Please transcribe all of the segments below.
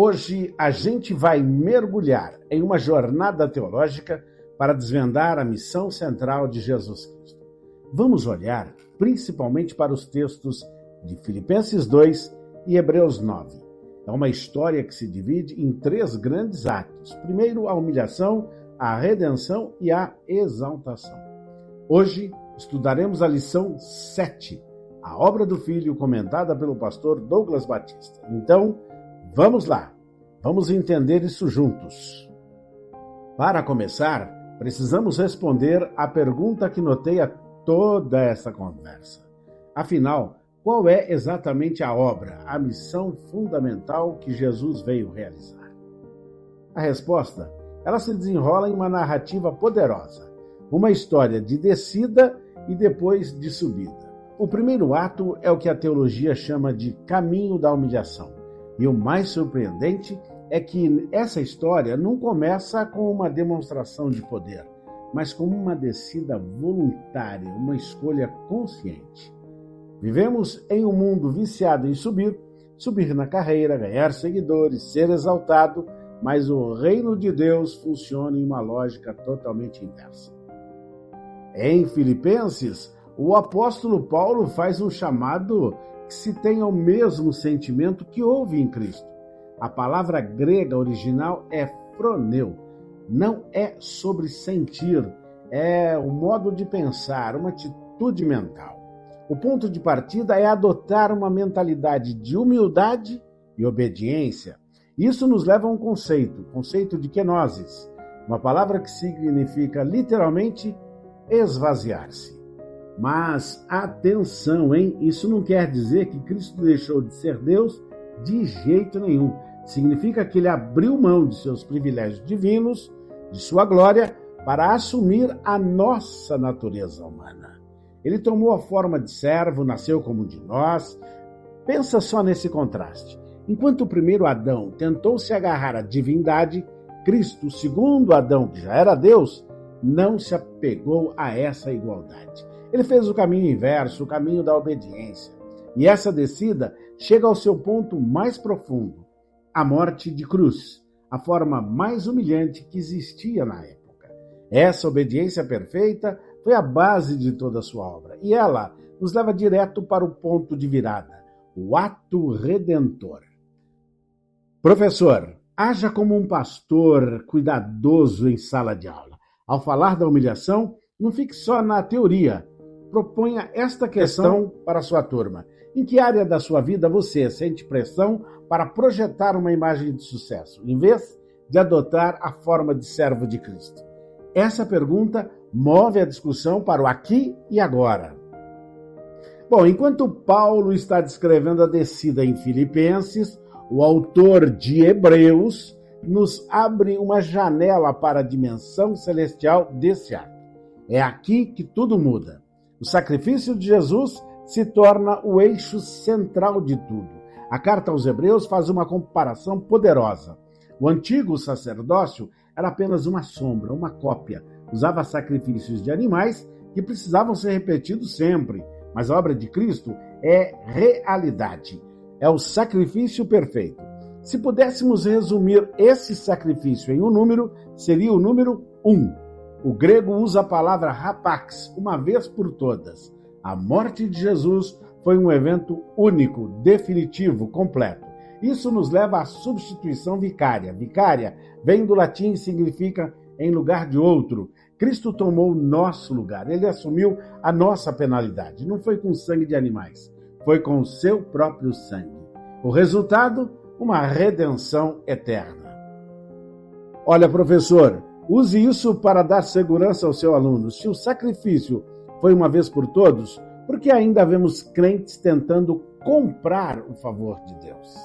Hoje a gente vai mergulhar em uma jornada teológica para desvendar a missão central de Jesus Cristo. Vamos olhar principalmente para os textos de Filipenses 2 e Hebreus 9. É uma história que se divide em 3 grandes atos. Primeiro, a humilhação, a redenção e a exaltação. Hoje estudaremos a lição 7, a obra do Filho, comentada pelo pastor Douglas Batista. Então, vamos lá, vamos entender isso juntos. Para começar, precisamos responder à pergunta que noteia toda essa conversa. Afinal, qual é exatamente a obra, a missão fundamental que Jesus veio realizar? A resposta, ela se desenrola em uma narrativa poderosa, uma história de descida e depois de subida. O primeiro ato é o que a teologia chama de caminho da humilhação. E o mais surpreendente é que essa história não começa com uma demonstração de poder, mas com uma descida voluntária, uma escolha consciente. Vivemos em um mundo viciado em subir na carreira, ganhar seguidores, ser exaltado, mas o reino de Deus funciona em uma lógica totalmente inversa. Em Filipenses, o apóstolo Paulo faz um chamado que se tenha o mesmo sentimento que houve em Cristo. A palavra grega original é phroneu. Não é sobre sentir, é o modo de pensar, uma atitude mental. O ponto de partida é adotar uma mentalidade de humildade e obediência. Isso nos leva a um conceito de kenosis, uma palavra que significa literalmente esvaziar-se. Mas atenção, hein? Isso não quer dizer que Cristo deixou de ser Deus de jeito nenhum. Significa que ele abriu mão de seus privilégios divinos, de sua glória, para assumir a nossa natureza humana. Ele tomou a forma de servo, nasceu como um de nós. Pensa só nesse contraste. Enquanto o primeiro Adão tentou se agarrar à divindade, Cristo, o segundo Adão, que já era Deus, não se apegou a essa igualdade. Ele fez o caminho inverso, o caminho da obediência. E essa descida chega ao seu ponto mais profundo, a morte de cruz, a forma mais humilhante que existia na época. Essa obediência perfeita foi a base de toda a sua obra. E ela nos leva direto para o ponto de virada, o ato redentor. Professor, haja como um pastor cuidadoso em sala de aula. Ao falar da humilhação, não fique só na teoria. Proponha esta questão para a sua turma. Em que área da sua vida você sente pressão para projetar uma imagem de sucesso, em vez de adotar a forma de servo de Cristo? Essa pergunta move a discussão para o aqui e agora. Bom, enquanto Paulo está descrevendo a descida em Filipenses, o autor de Hebreus nos abre uma janela para a dimensão celestial desse ato. É aqui que tudo muda. O sacrifício de Jesus se torna o eixo central de tudo. A carta aos Hebreus faz uma comparação poderosa. O antigo sacerdócio era apenas uma sombra, uma cópia. Usava sacrifícios de animais que precisavam ser repetidos sempre. Mas a obra de Cristo é realidade. É o sacrifício perfeito. Se pudéssemos resumir esse sacrifício em um número, seria o número 1. O grego usa a palavra hapax, uma vez por todas. A morte de Jesus foi um evento único, definitivo, completo. Isso nos leva à substituição vicária. Vicária vem do latim e significa em lugar de outro. Cristo tomou o nosso lugar, ele assumiu a nossa penalidade. Não foi com sangue de animais, foi com o seu próprio sangue. O resultado? Uma redenção eterna. Olha, professor, use isso para dar segurança ao seu aluno. Se o sacrifício foi uma vez por todos, por que ainda vemos crentes tentando comprar o favor de Deus?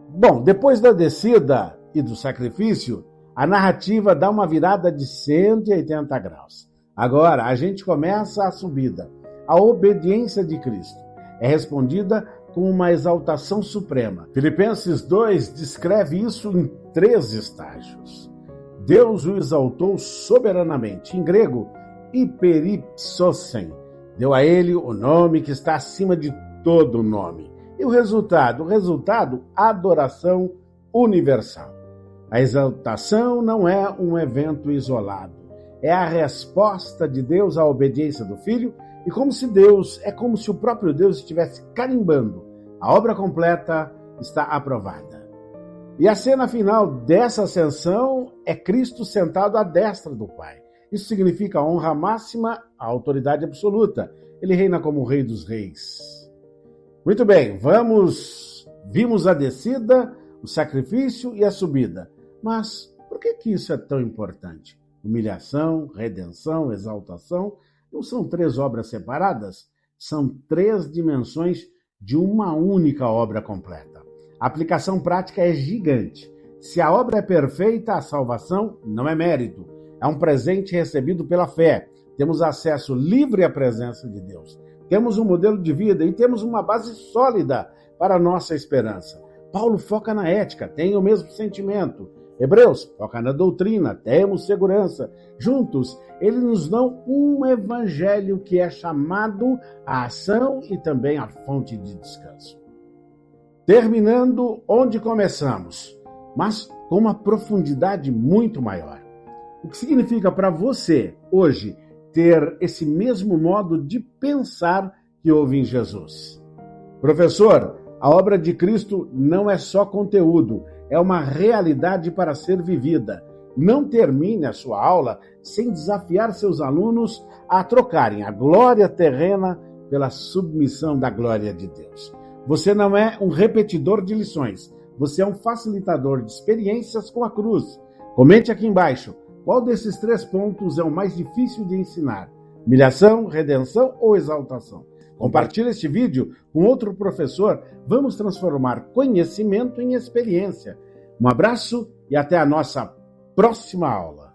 Bom, depois da descida e do sacrifício, a narrativa dá uma virada de 180 graus. Agora, a gente começa a subida. A obediência de Cristo é respondida com uma exaltação suprema. Filipenses 2 descreve isso em 3 estágios. Deus o exaltou soberanamente. Em grego, hyperipsosen. Deu a ele o nome que está acima de todo nome. E o resultado? Adoração universal. A exaltação não é um evento isolado. É a resposta de Deus à obediência do Filho e é como se o próprio Deus estivesse carimbando. A obra completa está aprovada. E a cena final dessa ascensão é Cristo sentado à destra do Pai. Isso significa a honra máxima, a autoridade absoluta. Ele reina como o Rei dos Reis. Muito bem, vimos a descida, o sacrifício e a subida. Mas por que isso é tão importante? Humilhação, redenção, exaltação, não são 3 obras separadas? São 3 dimensões de uma única obra completa. A aplicação prática é gigante. Se a obra é perfeita, a salvação não é mérito. É um presente recebido pela fé. Temos acesso livre à presença de Deus. Temos um modelo de vida e temos uma base sólida para a nossa esperança. Paulo foca na ética, tem o mesmo sentimento. Hebreus foca na doutrina, temos segurança. Juntos, eles nos dão um evangelho que é chamado a ação e também a fonte de descanso. Terminando onde começamos, mas com uma profundidade muito maior. O que significa para você, hoje, ter esse mesmo modo de pensar que houve em Jesus? Professor, a obra de Cristo não é só conteúdo, é uma realidade para ser vivida. Não termine a sua aula sem desafiar seus alunos a trocarem a glória terrena pela submissão da glória de Deus. Você não é um repetidor de lições, você é um facilitador de experiências com a cruz. Comente aqui embaixo, qual desses 3 pontos é o mais difícil de ensinar? Humilhação, redenção ou exaltação? Compartilhe este vídeo com outro professor. Vamos transformar conhecimento em experiência. Um abraço e até a nossa próxima aula.